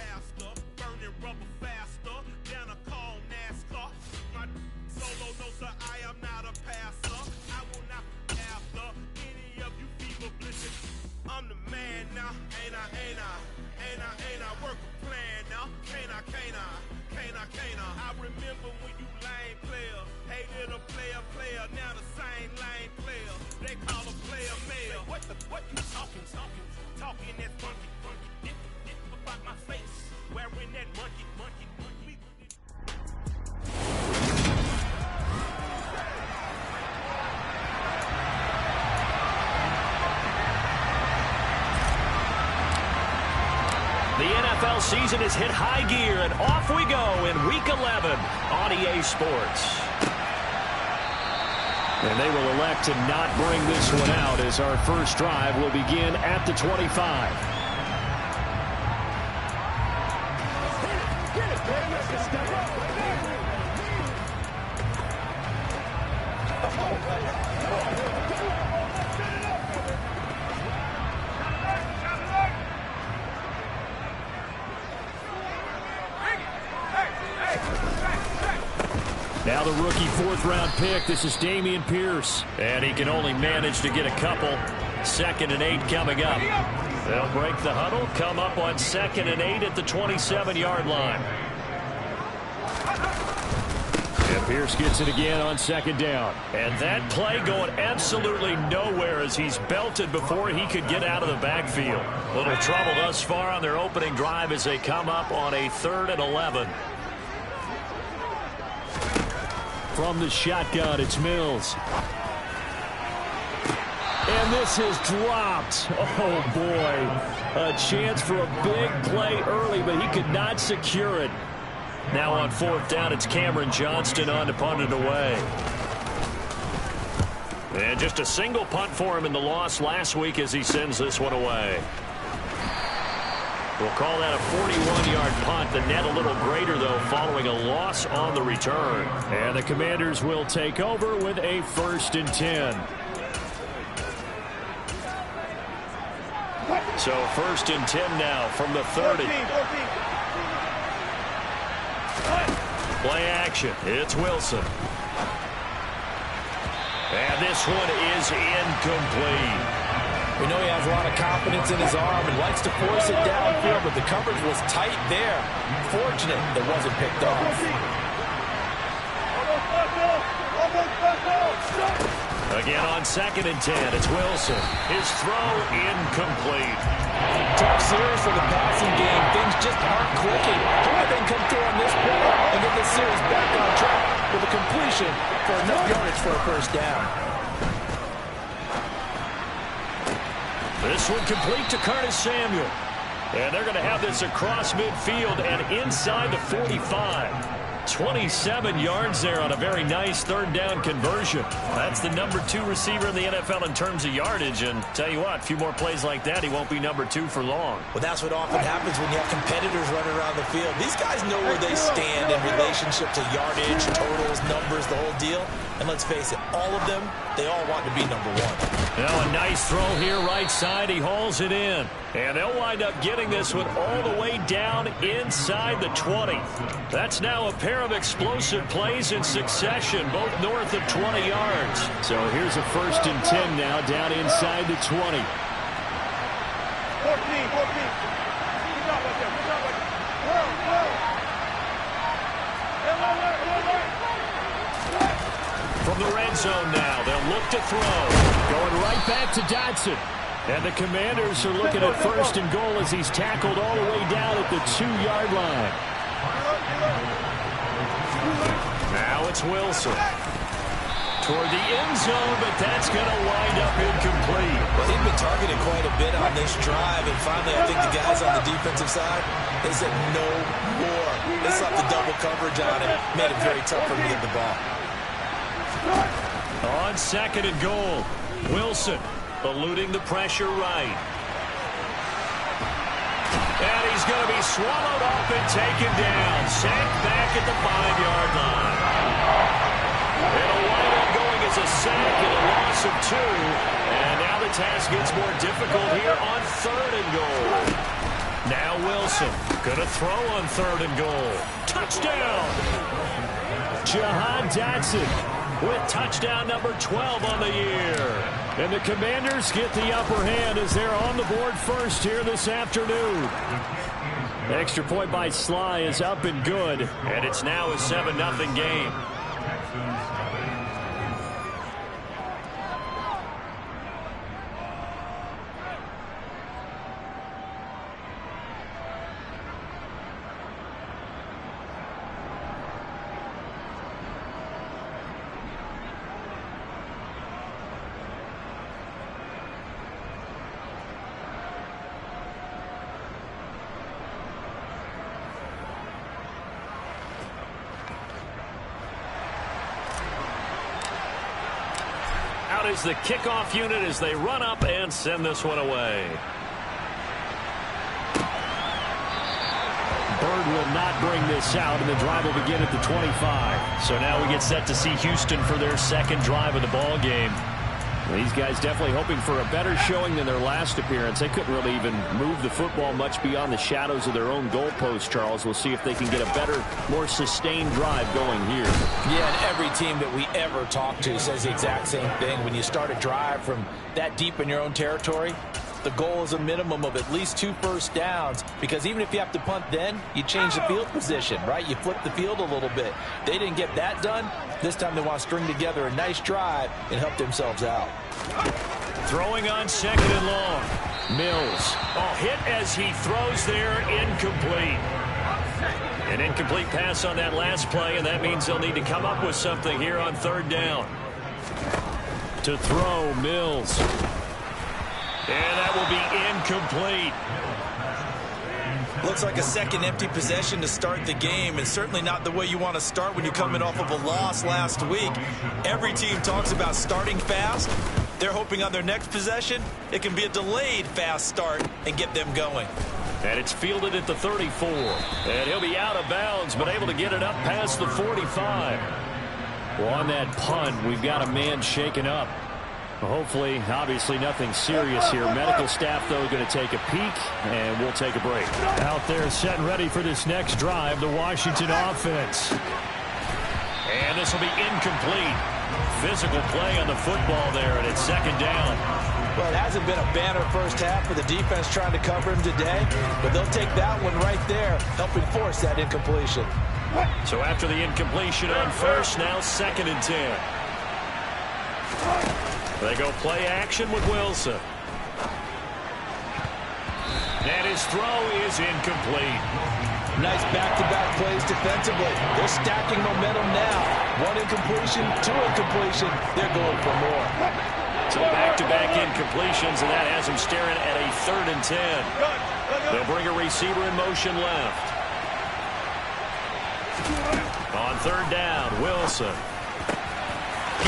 pastor, burning rubber faster than a call NASCAR. My solo knows that I am not a passer. I will not be after any of you fever blitzes. I'm the man now, ain't I? Work a plan now, can't I? I remember when you lame player, hated a player, now the same lame player. They call a player mayor. What you talking that funky, about my face, wearing that monkey. The NFL season has hit high gear, and off we go in Week 11 on EA Sports. And they will elect to not bring this one out as our first drive will begin at the 25. Now the rookie fourth-round pick. This is Dameon Pierce. And he can only manage to get a couple. 2nd and 8 coming up. They'll break the huddle, come up on 2nd and 8 at the 27-yard line. And Pierce gets it again on 2nd down. And that play going absolutely nowhere as he's belted before he could get out of the backfield. Little trouble thus far on their opening drive as they come up on a 3rd and 11. From the shotgun, it's Mills. And this is dropped. Oh, boy. A chance for a big play early, but he could not secure it. Now on 4th down, it's Cameron Johnston on to punt it away. And just a single punt for him in the loss last week as he sends this one away. We'll call that a 41-yard punt. The net a little greater, though, following a loss on the return. And the Commanders will take over with a 1st and 10. So 1st and 10 now from the 30. Play action. It's Wilson. And this one is incomplete. We know he has a lot of confidence in his arm and likes to force it downfield, but the coverage was tight there. Fortunate it wasn't picked off. Again on 2nd and 10, it's Wilson. His throw incomplete. Tough series for the passing game. Things just aren't clicking. Hopefully they can come through on this play and get this series back on track with a completion for enough yardage for a 1st down. This one complete to Curtis Samuel. And they're going to have this across midfield and inside the 45. 27 yards there on a very nice 3rd down conversion. That's the number 2 receiver in the NFL in terms of yardage. And tell you what, a few more plays like that, he won't be number 2 for long. Well, that's what often happens when you have competitors running around the field. These guys know where they stand in relationship to yardage, totals, numbers, the whole deal. And let's face it, all of them, they all want to be number 1. Now a nice throw here right side. He hauls it in. And they'll wind up getting this one all the way down inside the 20. That's now a pair of explosive plays in succession, both north of 20 yards. So here's a 1st and 10 now down inside the 20. 14. From the red zone now, they'll look to throw. Going right back to Dotson. And the Commanders are looking at 1st and goal as he's tackled all the way down at the 2-yard line. Now it's Wilson. Toward the end zone, but that's going to wind up incomplete. Well, he'd been targeted quite a bit on this drive, and finally I think the guys on the defensive side, they said no more. They slapped the double coverage on him, made it very tough for him to get the ball. On 2nd and goal, Wilson eluding the pressure right. And he's going to be swallowed up and taken down. Sacked back at the 5-yard line. It'll wind up going as a sack and a loss of 2. And now the task gets more difficult here on 3rd and goal. Now Wilson gonna throw on 3rd and goal. Touchdown! Jahan Dotson with touchdown number 12 on the year. And the Commanders get the upper hand as they're on the board first here this afternoon. Extra point by Sly is up and good, and it's now a 7-0 game. Out is the kickoff unit as they run up and send this one away. Bird will not bring this out, and the drive will begin at the 25. So now we get set to see Houston for their second drive of the ball game. These guys definitely hoping for a better showing than their last appearance. They couldn't really even move the football much beyond the shadows of their own goalpost, Charles. We'll see if they can get a better, more sustained drive going here. Yeah, and every team that we ever talk to says the exact same thing. When you start a drive from that deep in your own territory, the goal is a minimum of at least 2 first downs, because even if you have to punt then, you change the field position, right? You flip the field a little bit. They didn't get that done. This time they want to string together a nice drive and help themselves out. Throwing on 2nd and long. Mills. Hit as he throws there, incomplete. An incomplete pass on that last play, and that means they'll need to come up with something here on 3rd down. To throw, Mills. And that will be incomplete. Looks like a second empty possession to start the game, and certainly not the way you want to start when you're coming off of a loss last week. Every team talks about starting fast. They're hoping on their next possession it can be a delayed fast start and get them going. And it's fielded at the 34. And he'll be out of bounds, but able to get it up past the 45. Well, on that punt, we've got a man shaken up. Hopefully, obviously nothing serious here. Medical staff, though, going to take a peek, and we'll take a break. Out there set and ready for this next drive, the Washington offense. And this will be incomplete. Physical play on the football there, and it's 2nd down. Well, it hasn't been a banner first half for the defense trying to cover him today, but they'll take that one right there, helping force that incompletion. So after the incompletion on first, now 2nd and 10. They go play action with Wilson. And his throw is incomplete. Nice back-to-back plays defensively. They're stacking momentum now. 1 incompletion, 2 incompletion. They're going for more. So back-to-back incompletions, and that has them staring at a 3rd and 10. They'll bring a receiver in motion left. On 3rd down, Wilson.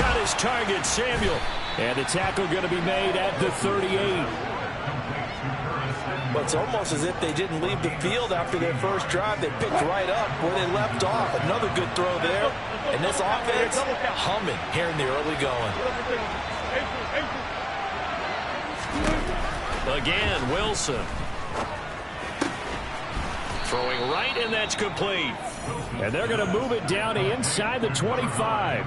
Got his target, Samuel. And the tackle going to be made at the 38. But it's almost as if they didn't leave the field after their first drive. They picked right up where they left off. Another good throw there. And this offense humming here in the early going. Again, Wilson. Throwing right, and that's complete. And they're going to move it down inside the 25.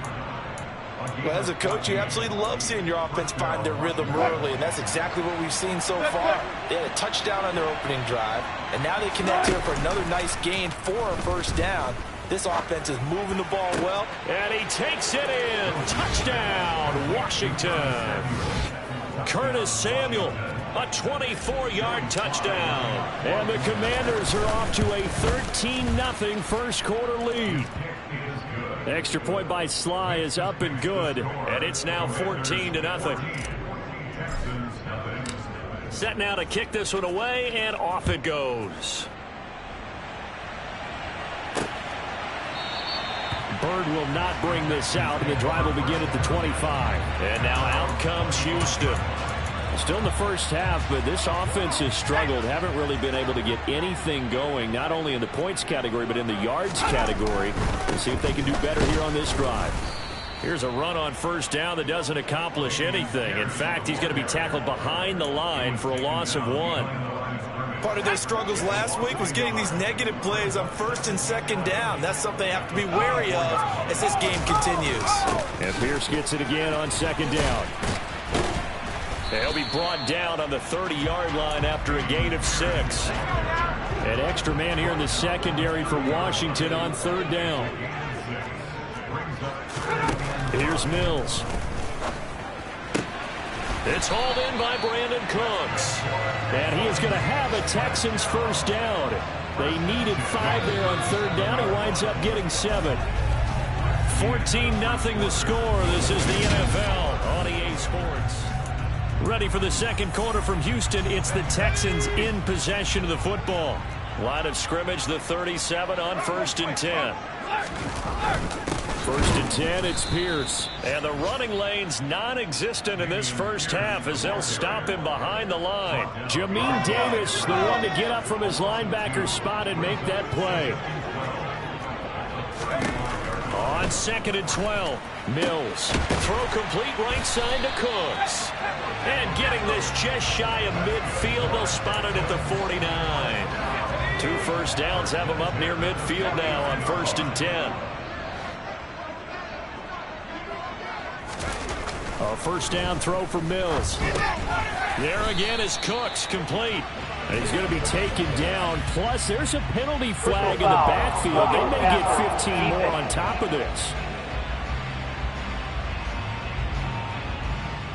Well, as a coach, you absolutely love seeing your offense find their rhythm early, and that's exactly what we've seen so far. They had a touchdown on their opening drive, and now they connect here for another nice gain for a first down. This offense is moving the ball well. And he takes it in. Touchdown, Washington. Curtis Samuel, a 24-yard touchdown. And the Commanders are off to a 13-0 first quarter lead. Extra point by Sly is up and good, and it's now 14-0. Set now to kick this one away, and off it goes. Bird will not bring this out, and the drive will begin at the 25. And now out comes Houston. Still in the first half, but this offense has struggled. Haven't really been able to get anything going, not only in the points category, but in the yards category. We'll see if they can do better here on this drive. Here's a run on first down that doesn't accomplish anything. In fact, he's going to be tackled behind the line for a loss of 1. Part of their struggles last week was getting these negative plays on first and second down. That's something they have to be wary of as this game continues. And Pierce gets it again on second down. He'll be brought down on the 30-yard line after a gain of 6. An extra man here in the secondary for Washington on third down. Here's Mills. It's hauled in by Brandon Cooks. And he is going to have a Texans first down. They needed 5 there on third down. He winds up getting 7. 14-0 the score. This is the NFL on EA Sports. Ready for the second quarter from Houston. It's the Texans in possession of the football. Line of scrimmage, the 37 on 1st and 10. 1st and 10, it's Pierce. And the running lane's non-existent in this first half as they'll stop him behind the line. Jamin Davis, the one to get up from his linebacker spot and make that play. On 2nd and 12, Mills. Throw complete right side to Cooks. And getting this just shy of midfield, they'll spot it at the 49. 2 first downs have him up near midfield now on 1st and 10. A first down throw for Mills. There again is Cooks, complete. And he's going to be taken down. Plus, there's a penalty flag in the backfield. They may get 15 more on top of this.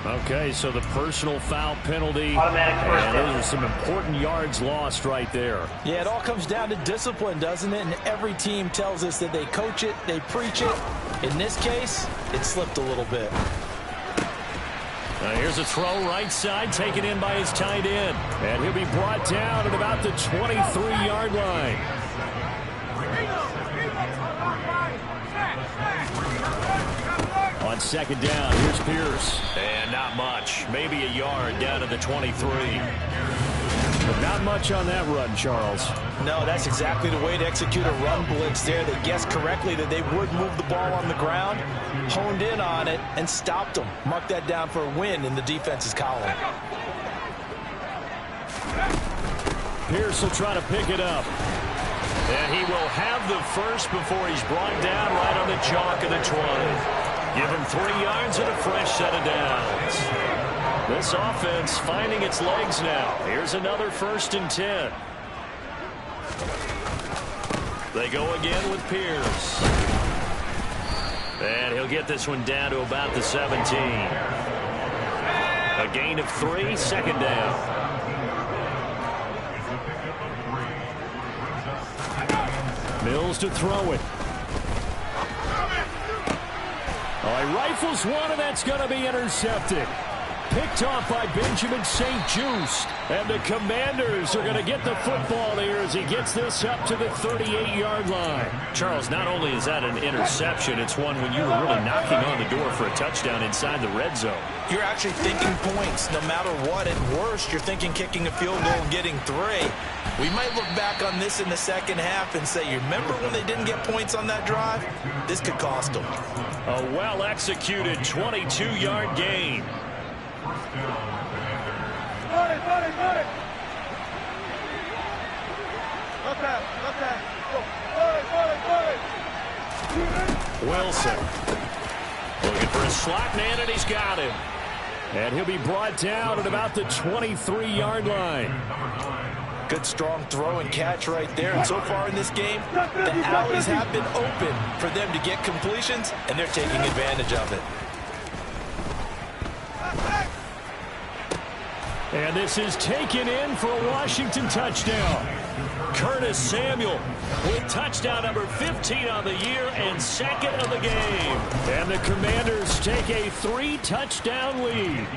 Okay, so the personal foul penalty. And those are some important yards lost right there. Yeah, it all comes down to discipline, doesn't it? And every team tells us that they coach it, they preach it. In this case, it slipped a little bit. Here's a throw right side taken in by his tight end. And he'll be brought down at about the 23-yard line. On 2nd down, here's Pierce. And not much. Maybe a yard down to the 23. But not much on that run, Charles. No, that's exactly the way to execute a run blitz there. They guessed correctly that they would move the ball on the ground, honed in on it, and stopped them. Mark that down for a win in the defense's column. Pierce will try to pick it up. And he will have the first before he's brought down right on the chalk of the 20. Give him 3 yards and a fresh set of downs. This offense finding its legs now. Here's another 1st and 10. They go again with Pierce. And he'll get this one down to about the 17. A gain of 3, 2nd down. Mills to throw it. Oh, he rifles one, and that's going to be intercepted. Picked off by Benjamin St. Juste. And the Commanders are going to get the football here as he gets this up to the 38-yard line. Charles, not only is that an interception, it's one when you were really knocking on the door for a touchdown inside the red zone. You're actually thinking points no matter what. At worst, you're thinking kicking a field goal and getting 3. We might look back on this in the second half and say, you remember when they didn't get points on that drive? This could cost them. A well-executed 22-yard gain. Wilson looking for a slot man, and he's got him. And he'll be brought down at about the 23-yard line. Good strong throw and catch right there. And so far in this game, the alleys have been open for them to get completions, and they're taking advantage of it. And this is taken in for a Washington touchdown. Curtis Samuel with touchdown number 15 on the year and 2nd of the game. And the Commanders take a 3-touchdown lead.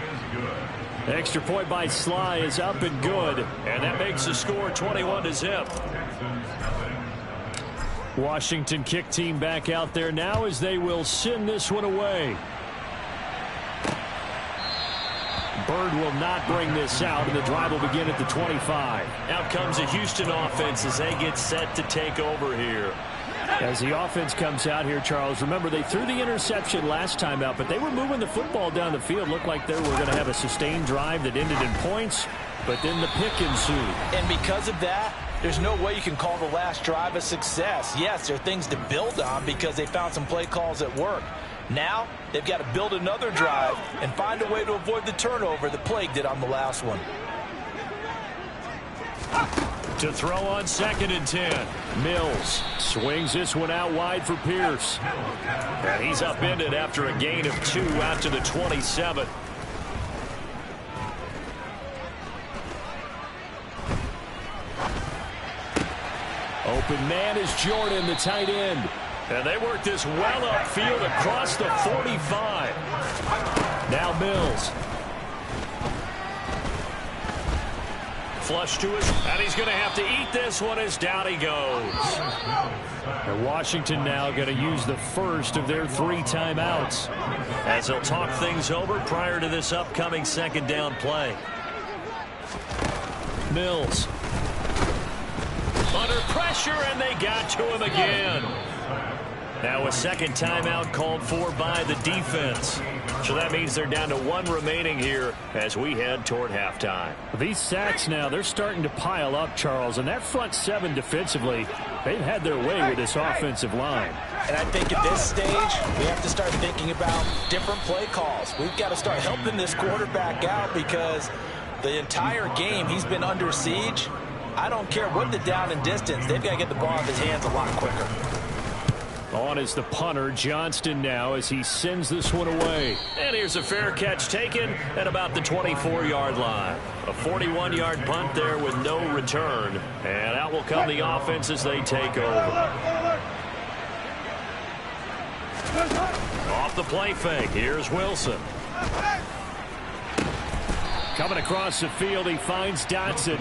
Extra point by Sly is up and good. And that makes the score 21-0. Washington kick team back out there now as they will send this one away. Bird will not bring this out, and the drive will begin at the 25. Out comes a Houston offense as they get set to take over here. As the offense comes out here, Charles, remember they threw the interception last time out, but they were moving the football down the field. Looked like they were going to have a sustained drive that ended in points, but then the pick ensued. And because of that, there's no way you can call the last drive a success. Yes, there are things to build on because they found some play calls that work. Now, they've got to build another drive and find a way to avoid the turnover that plagued it on the last one. To throw on 2nd and 10. Mills swings this one out wide for Pierce. And he's upended after a gain of 2 out to the 27. Open man is Jordan, the tight end. And they work this well upfield across the 45. Now Mills. Flush to his, and he's going to have to eat this one as down he goes. And Washington now going to use the first of their 3 timeouts as they'll talk things over prior to this upcoming 2nd down play. Mills. Under pressure, and they got to him again. Now a 2nd timeout called for by the defense. So that means they're down to 1 remaining here as we head toward halftime. These sacks now, they're starting to pile up, Charles. And that front 7 defensively, they've had their way with this offensive line. And I think at this stage, we have to start thinking about different play calls. We've got to start helping this quarterback out because the entire game he's been under siege. I don't care what the down and distance. They've got to get the ball in his hands a lot quicker. On is the punter, Johnston, now as he sends this one away. And here's a fair catch taken at about the 24-yard line. A 41-yard punt there with no return. And out will come the offense as they take over. Off the play fake, here's Wilson. Coming across the field, he finds Dotson.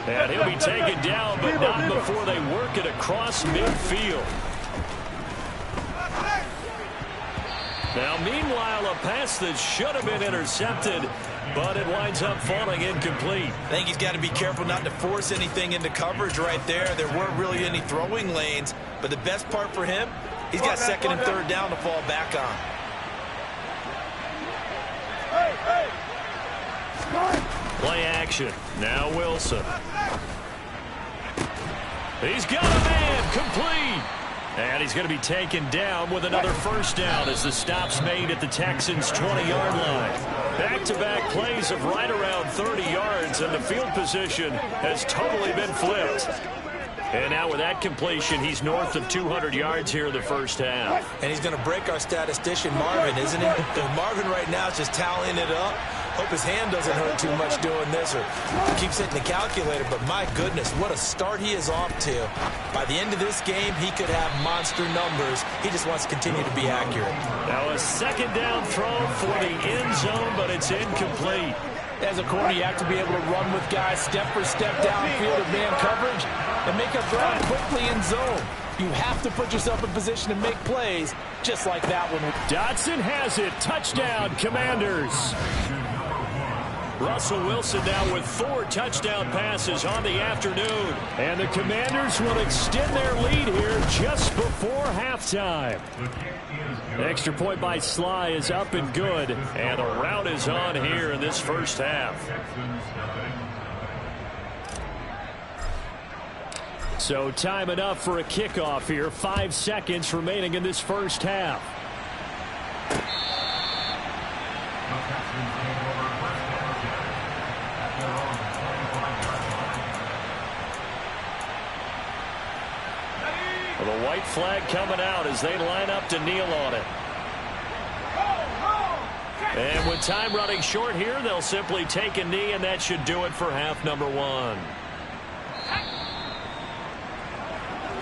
And he'll be taken down, but not before they work it across midfield. Now, meanwhile, a pass that should have been intercepted, but it winds up falling incomplete. I think he's got to be careful not to force anything into coverage right there. There weren't really any throwing lanes, but the best part for him, he's got 2nd and 3rd down to fall back on. Play action. Now Wilson. He's got a man complete. And he's going to be taken down with another 1st down as the stop's made at the Texans' 20-yard line. Back-to-back plays of right around 30 yards, and the field position has totally been flipped. And now with that completion, he's north of 200 yards here in the 1st half. And he's going to break our statistician Marvin, isn't he? Marvin right now is just tallying it up. Hope his hand doesn't hurt too much doing this or keeps hitting the calculator, but my goodness, what a start he is off to. By the end of this game, he could have monster numbers. He just wants to continue to be accurate. Now a 2nd down throw for the end zone, but it's incomplete. As a corner, you have to be able to run with guys step for step downfield of man coverage and make a throw quickly in zone. You have to put yourself in position to make plays just like that one. Dotson has it. Touchdown, Commanders. Russell Wilson now with 4 touchdown passes on the afternoon. And the Commanders will extend their lead here just before halftime. Extra point by Sly is up and good. And a rout is on here in this 1st half. So time enough for a kickoff here. 5 seconds remaining in this 1st half. The white flag coming out as they line up to kneel on it. And with time running short here, they'll simply take a knee, and that should do it for half number 1.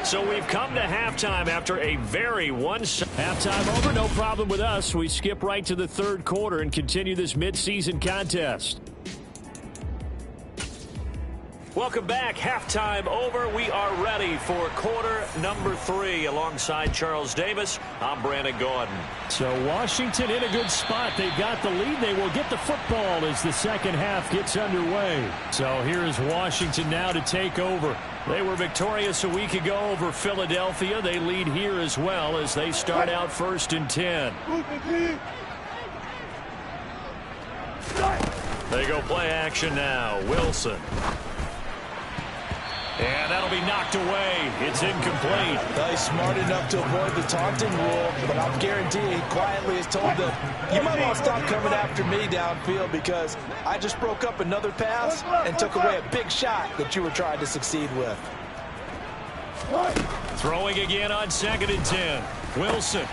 So we've come to halftime after a very halftime over. No problem with us. We skip right to the 3rd quarter and continue this midseason contest. Welcome back. Halftime over. We are ready for quarter number 3. Alongside Charles Davis, I'm Brandon Gordon. So Washington in a good spot. They've got the lead. They will get the football as the 2nd half gets underway. So here is Washington now to take over. They were victorious a week ago over Philadelphia. They lead here as well as they start out 1st and 10. They go play action now. Wilson. And that'll be knocked away. It's incomplete. He's smart enough to avoid the taunting rule, but I'm guaranteeing he quietly has told them, you might want to stop coming after me downfield because I just broke up another pass and took away a big shot that you were trying to succeed with. Throwing again on 2nd and 10. Wilson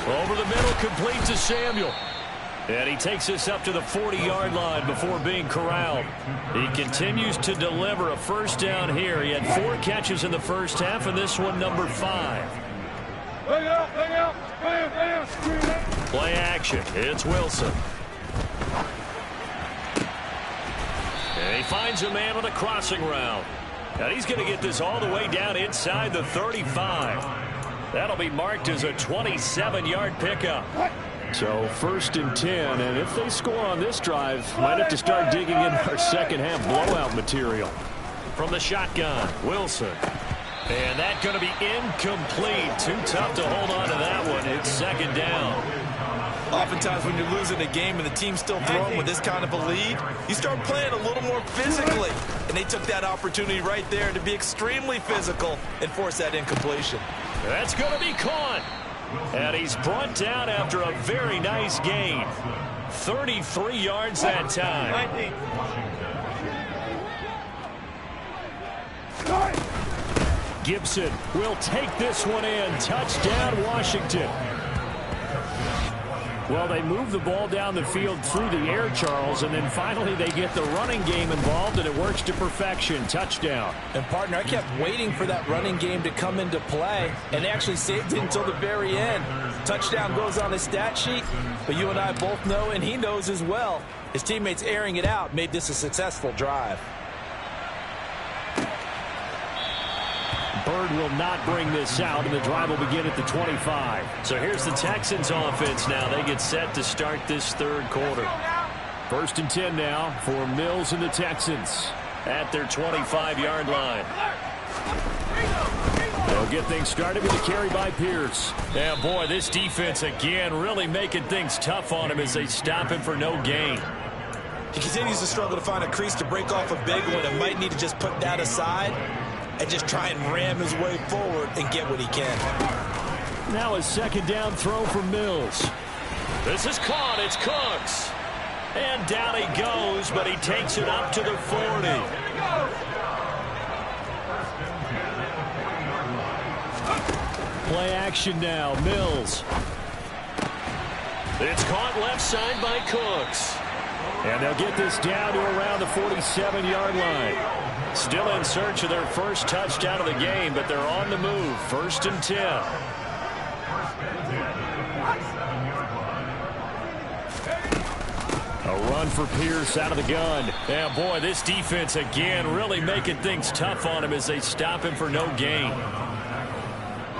over the middle, complete to Samuel. And he takes us up to the 40-yard line before being corralled. He continues to deliver a first down here. He had 4 catches in the first half, and this one number 5. Play action. It's Wilson. And he finds a man on a crossing route. And he's going to get this all the way down inside the 35. That'll be marked as a 27-yard pickup. So 1st and 10, and if they score on this drive, might have to start digging in our second half blowout material. From the shotgun, Wilson. And that's going to be incomplete. Too tough to hold on to that one. It's 2nd down. Oftentimes when you're losing a game and the team's still throwing with this kind of a lead, you start playing a little more physically. And they took that opportunity right there to be extremely physical and force that incompletion. That's going to be caught. And he's brought down after a very nice gain. 33 yards that time. Gibson will take this one in. Touchdown, Washington. Well, they move the ball down the field through the air, Charles, and then finally they get the running game involved, and it works to perfection. Touchdown. And, partner, I kept waiting for that running game to come into play, and they actually saved it until the very end. Touchdown goes on his stat sheet, but you and I both know, and he knows as well, his teammates airing it out made this a successful drive. Bird will not bring this out, and the drive will begin at the 25. So here's the Texans offense now. They get set to start this 3rd quarter. 1st and 10 now for Mills and the Texans at their 25-yard line. They'll get things started with a carry by Pierce. Yeah, boy, this defense again really making things tough on him as they stop him for no gain. He continues to struggle to find a crease to break off a big one and might need to just put that aside and just try and ram his way forward and get what he can. Now a 2nd down throw for Mills. This is caught. It's Cooks. And down he goes, but he takes it up to the 40. Play action now. Mills. It's caught left side by Cooks. And they'll get this down to around the 47-yard line. Still in search of their first touchdown of the game, but they're on the move. 1st and 10. A run for Pierce out of the gun. Yeah, boy, this defense again really making things tough on him as they stop him for no gain.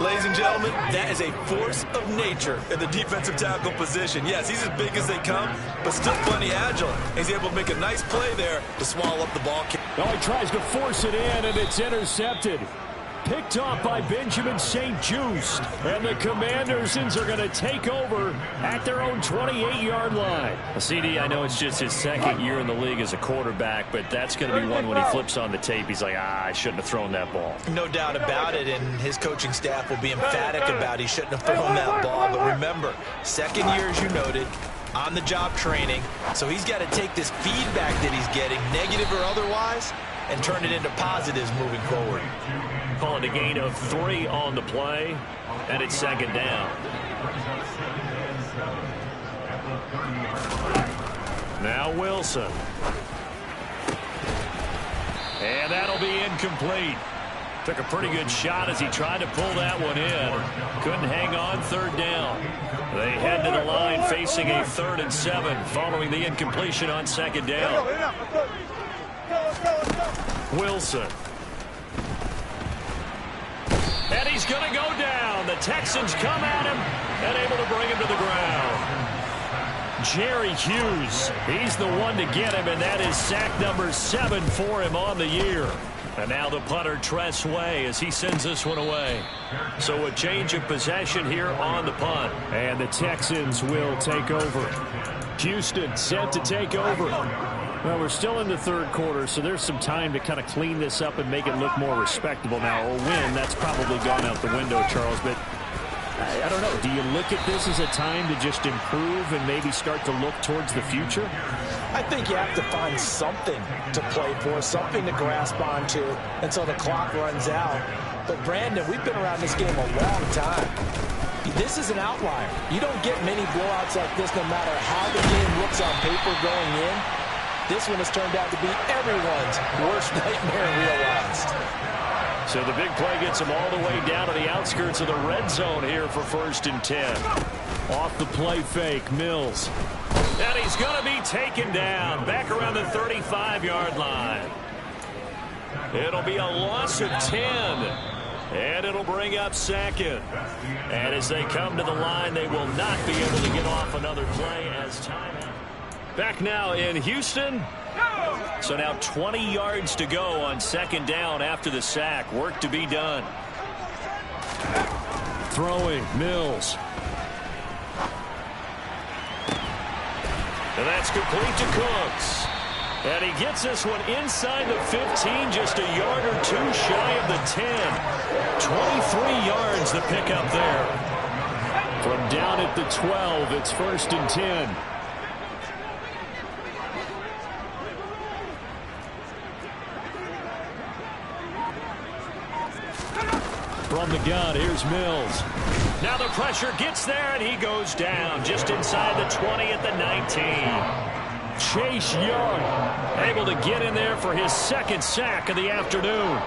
Ladies and gentlemen, that is a force of nature in the defensive tackle position. Yes, he's as big as they come, but still plenty agile. He's able to make a nice play there to swallow up the ball. Oh, he tries to force it in, and it's intercepted. Picked off by Benjamin St. Juste. And the Commanders are going to take over at their own 28-yard line. CD, I know it's just his 2nd year in the league as a quarterback, but that's going to be one when he flips on the tape. He's like, I shouldn't have thrown that ball. No doubt about it, and his coaching staff will be emphatic about he shouldn't have thrown that ball. But remember, 2nd year, as you noted, on-the-job training. So he's got to take this feedback that he's getting, negative or otherwise, and turn it into positives moving forward. Calling a gain of 3 on the play, and it's 2nd down. Now Wilson. And that'll be incomplete. Took a pretty good shot as he tried to pull that one in. Couldn't hang on. 3rd down. They head to the line facing a 3rd and 7 following the incompletion on 2nd down. Wilson. And he's going to go down. The Texans come at him and able to bring him to the ground. Jerry Hughes, he's the one to get him, and that is sack number 7 for him on the year. And now the punter, Tress Way, as he sends this one away. So a change of possession here on the punt. And the Texans will take over. Houston set to take over. Well, we're still in the third quarter, so there's some time to kind of clean this up and make it look more respectable. Now, a win, that's probably gone out the window, Charles, but I don't know. Do you look at this as a time to just improve and maybe start to look towards the future? I think you have to find something to play for, something to grasp onto until the clock runs out. But, Brandon, we've been around this game a long time. This is an outlier. You don't get many blowouts like this no matter how the game looks on paper going in. This one has turned out to be everyone's worst nightmare realized. So the big play gets him all the way down to the outskirts of the red zone here for 1st and 10. Off the play fake, Mills. And he's going to be taken down back around the 35-yard line. It'll be a loss of 10. And it'll bring up 2nd. And as they come to the line, they will not be able to get off another play as time. Back now in Houston. So now 20 yards to go on 2nd down after the sack. Work to be done. Throwing, Mills. And that's complete to Cooks. And he gets this one inside the 15, just a yard or two shy of the 10. 23 yards the pickup there. From down at the 12, it's 1st and 10. From the gun, here's Mills. Now the pressure gets there, and he goes down just inside the 20 at the 19. Chase Young able to get in there for his 2nd sack of the afternoon.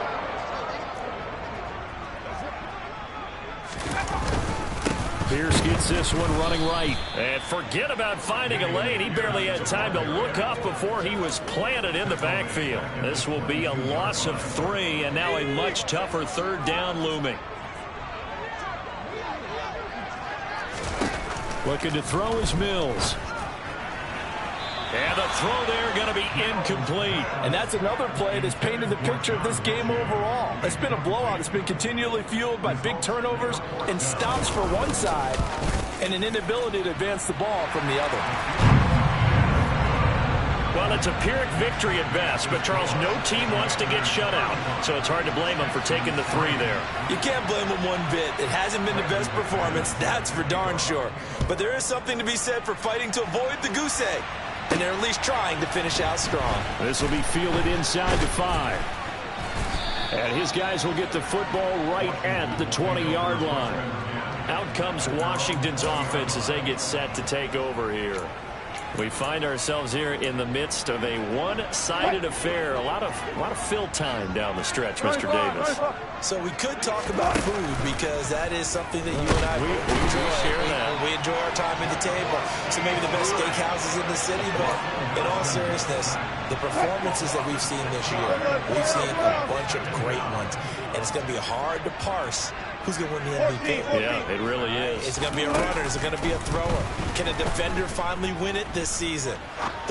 Pierce gets this one running right. And forget about finding a lane. He barely had time to look up before he was planted in the backfield. This will be a loss of 3, and now a much tougher 3rd down looming. Looking to throw is Mills. And the throw there going to be incomplete. And that's another play that's painted the picture of this game overall. It's been a blowout. It's been continually fueled by big turnovers and stops for one side and an inability to advance the ball from the other. Well, it's a Pyrrhic victory at best, but, Charles, no team wants to get shut out, so it's hard to blame them for taking the 3 there. You can't blame them one bit. It hasn't been the best performance, that's for darn sure. But there is something to be said for fighting to avoid the goose egg. And they're at least trying to finish out strong. This will be fielded inside the 5. And his guys will get the football right at the 20-yard line. Out comes Washington's offense as they get set to take over here. We find ourselves here in the midst of a one-sided affair. A lot of fill time down the stretch, Mr. Davis. So we could talk about food because that is something that you and I enjoy. Share that. We enjoy our time at the table. So maybe the best steakhouses in the city, but in all seriousness, the performances that we've seen this year, we've seen a bunch of great ones, and it's going to be hard to parse who's going to win the MVP. Yeah, it really is. Is it going to be a runner? Is it going to be a thrower? Can a defender finally win it this season?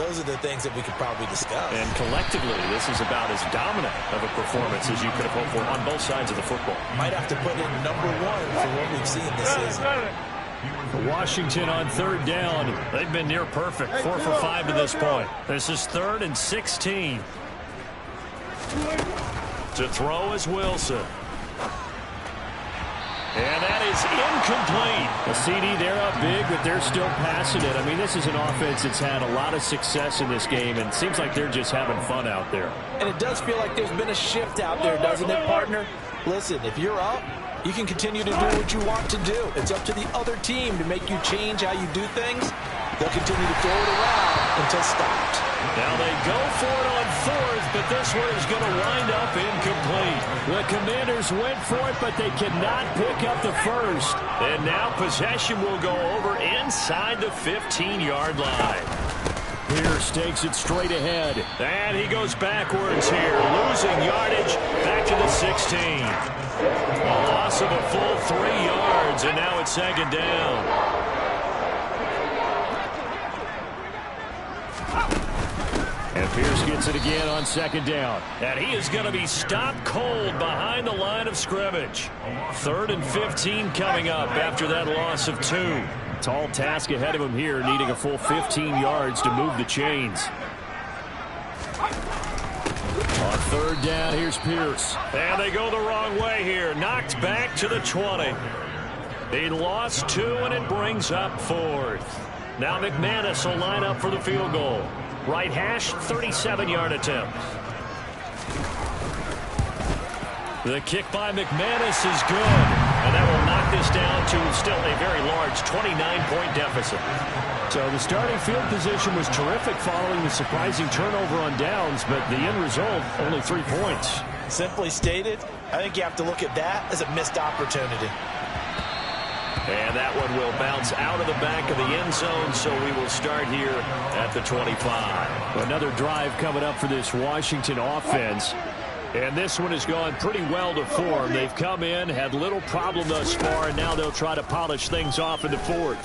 Those are the things that we could probably discuss. And collectively, this is about as dominant of a performance as you could have hoped for on both sides of the football. Might have to put in #1 for what we've seen this season. Washington on 3rd down. They've been near perfect, 4 for 5 to this point. This is 3rd and 16. To throw is Wilson. And that is incomplete. A CD, they're up big, but they're still passing it. I mean, this is an offense that's had a lot of success in this game, and it seems like they're just having fun out there. And it does feel like there's been a shift out there, doesn't it, partner? Listen, if you're up, you can continue to do what you want to do. It's up to the other team to make you change how you do things. They'll continue to throw it around until stopped. Now they go for it on 4th, but this one is going to wind up incomplete. The Commanders went for it, but they cannot pick up the 1st. And now possession will go over inside the 15-yard line. Pierce takes it straight ahead. And he goes backwards here, losing yardage back to the 16. A loss of a full 3 yards, and now it's 2nd down. And Pierce gets it again on second down. And he is going to be stopped cold behind the line of scrimmage. 3rd and 15 coming up after that loss of 2. Tall task ahead of him here, needing a full 15 yards to move the chains. On 3rd down, here's Pierce. And they go the wrong way here. Knocked back to the 20. He lost 2, and it brings up 4th. Now McManus will line up for the field goal. Right hash, 37-yard attempt. The kick by McManus is good. And that will knock this down to still a very large 29-point deficit. So the starting field position was terrific following the surprising turnover on downs, but the end result, only 3 points. Simply stated, I think you have to look at that as a missed opportunity. And that one will bounce out of the back of the end zone, so we will start here at the 25. Another drive coming up for this Washington offense. And this one has gone pretty well to form. They've come in, had little problem thus far, and now they'll try to polish things off in the 4th.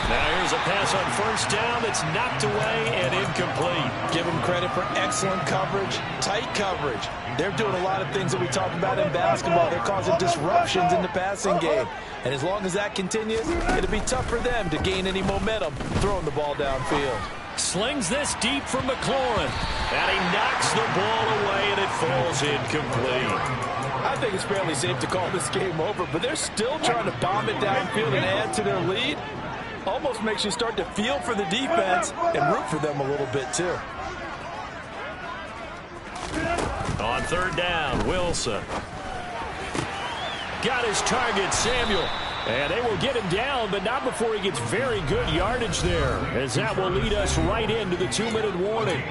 Now here's a pass on 1st down that's knocked away and incomplete. Give them credit for excellent coverage, tight coverage. They're doing a lot of things that we talk about in basketball. They're causing disruptions in the passing game. And as long as that continues, it'll be tough for them to gain any momentum throwing the ball downfield. Slings this deep from McLaurin. And he knocks the ball away, and it falls incomplete. I think it's fairly safe to call this game over, but they're still trying to bomb it downfield and add to their lead. Almost makes you start to feel for the defense and root for them a little bit, too. On 3rd down, Wilson. Got his target, Samuel. And they will get him down, but not before he gets very good yardage there, as that will lead us right into the 2-minute warning.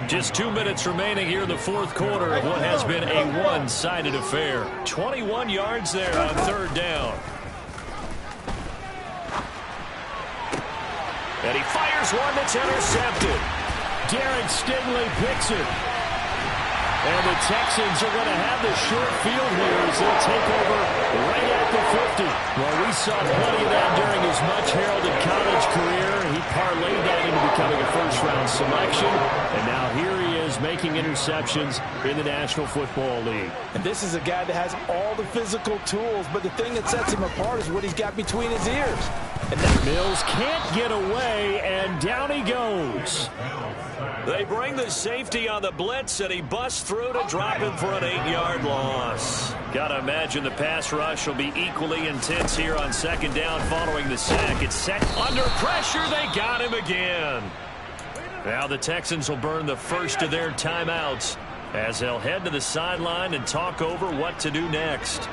Just 2 minutes remaining here in the 4th quarter of what has been a one-sided affair. 21 yards there on 3rd down. And he fires one that's intercepted. Derek Stingley picks it. And the Texans are going to have the short field here as they'll take over right at the 50. Well, we saw plenty of that during his much-heralded college career. He parlayed that into becoming a first-round selection. And now here he is making interceptions in the National Football League. And this is a guy that has all the physical tools, but the thing that sets him apart is what he's got between his ears. And that Mills can't get away, and down he goes. They bring the safety on the blitz, and he busts through to drop him for an 8-yard loss. Got to imagine the pass rush will be equally intense here on 2nd down following the sack. It's set under pressure. They got him again. Now the Texans will burn the first of their timeouts as they'll head to the sideline and talk over what to do next.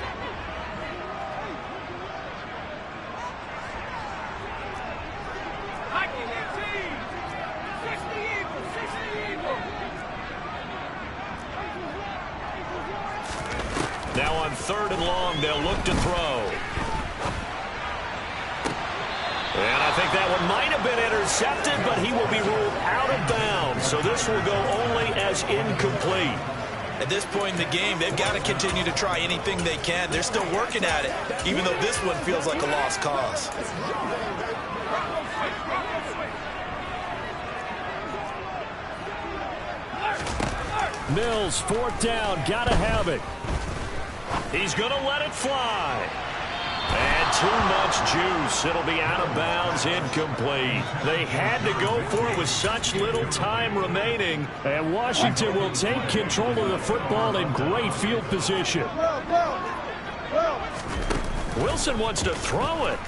Now on 3rd and long, they'll look to throw. And I think that one might have been intercepted, but he will be ruled out of bounds. So this will go only as incomplete. At this point in the game, they've got to continue to try anything they can. They're still working at it, even though this one feels like a lost cause. Mills, 4th down, got to have it. He's going to let it fly. And too much juice. It'll be out of bounds, incomplete. They had to go for it with such little time remaining. And Washington will take control of the football in great field position. Wilson wants to throw it.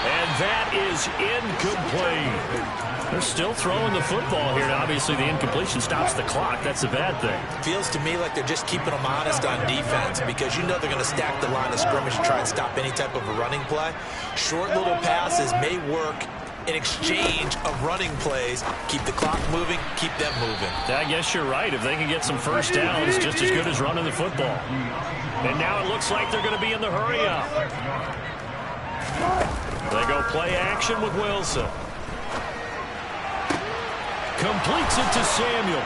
And that is incomplete. They're still throwing the football here. Now, obviously, the incompletion stops the clock. That's a bad thing. Feels to me like they're just keeping them honest on defense because you know they're going to stack the line of scrimmage and try and stop any type of a running play. Short little passes may work in exchange of running plays. Keep the clock moving, keep them moving. I guess you're right. If they can get some first downs, just as good as running the football. And now it looks like they're going to be in the hurry-up. They go play action with Wilson. Completes it to Samuel.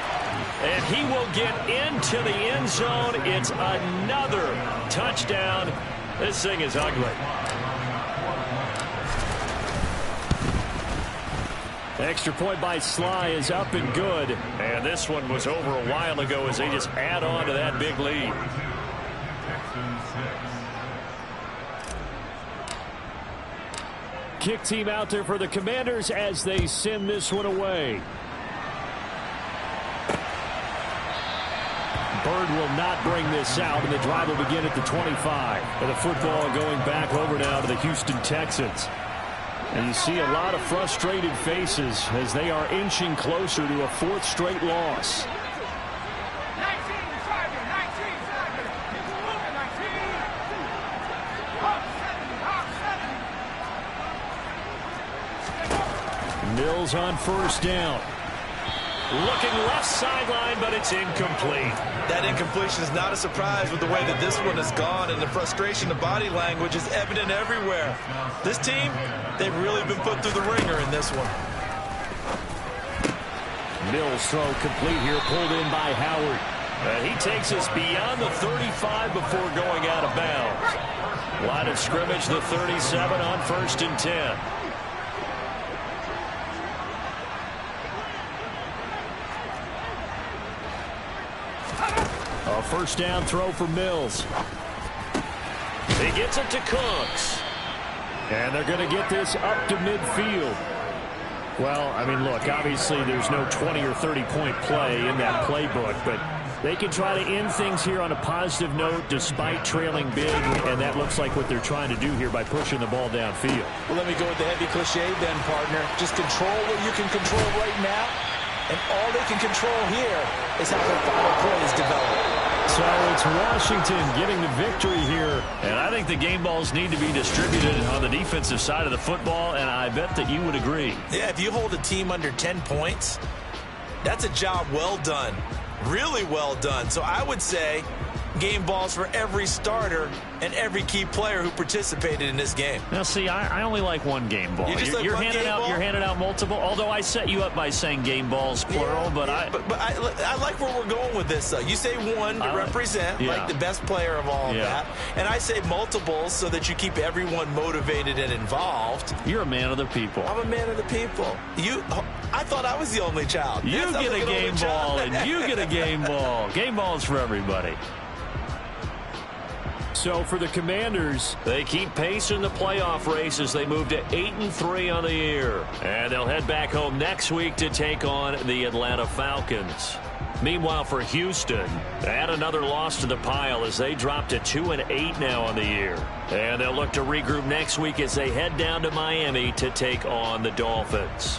And he will get into the end zone. It's another touchdown. This thing is ugly. Extra point by Sly is up and good. And this one was over a while ago as they just add on to that big lead. Kick team out there for the Commanders as they send this one away. Bird will not bring this out, and the drive will begin at the 25. And the football going back over now to the Houston Texans. And you see a lot of frustrated faces as they are inching closer to a fourth straight loss. Mills on first down. Looking left sideline, but it's incomplete. That incompletion is not a surprise with the way that this one has gone, and the frustration of body language is evident everywhere. This team, they've really been put through the ringer in this one. Mills throw complete here, pulled in by Howard. He takes us beyond the 35 before going out of bounds. Line of scrimmage, the 37 on 1st and 10. A first down throw for Mills. He gets it to Cooks. And they're going to get this up to midfield. Well, I mean, look, obviously there's no 20 or 30-point play in that playbook, but they can try to end things here on a positive note despite trailing big, and that looks like what they're trying to do here by pushing the ball downfield. Well, let me go with the heavy cliche then, partner. Just control what you can control right now, and all they can control here is how their final plays develop. So it's Washington getting the victory here. And I think the game balls need to be distributed on the defensive side of the football, and I bet that you would agree. Yeah, if you hold a team under 10 points, that's a job well done. Really well done. So I would say game balls for every starter and every key player who participated in this game. Now, see, I only like one game ball. You're handing out multiple. Although I set you up by saying game balls plural, but I like where we're going with this. You say one to represent like the best player of all of that, and I say multiples so that you keep everyone motivated and involved. You're a man of the people. I'm a man of the people. I thought I was the only child. You get a game ball, and you get a game ball. Game balls for everybody. So for the Commanders, they keep pace in the playoff race as they move to 8-3 on the year. And they'll head back home next week to take on the Atlanta Falcons. Meanwhile, for Houston, add another loss to the pile as they drop to 2-8 now on the year. And they'll look to regroup next week as they head down to Miami to take on the Dolphins.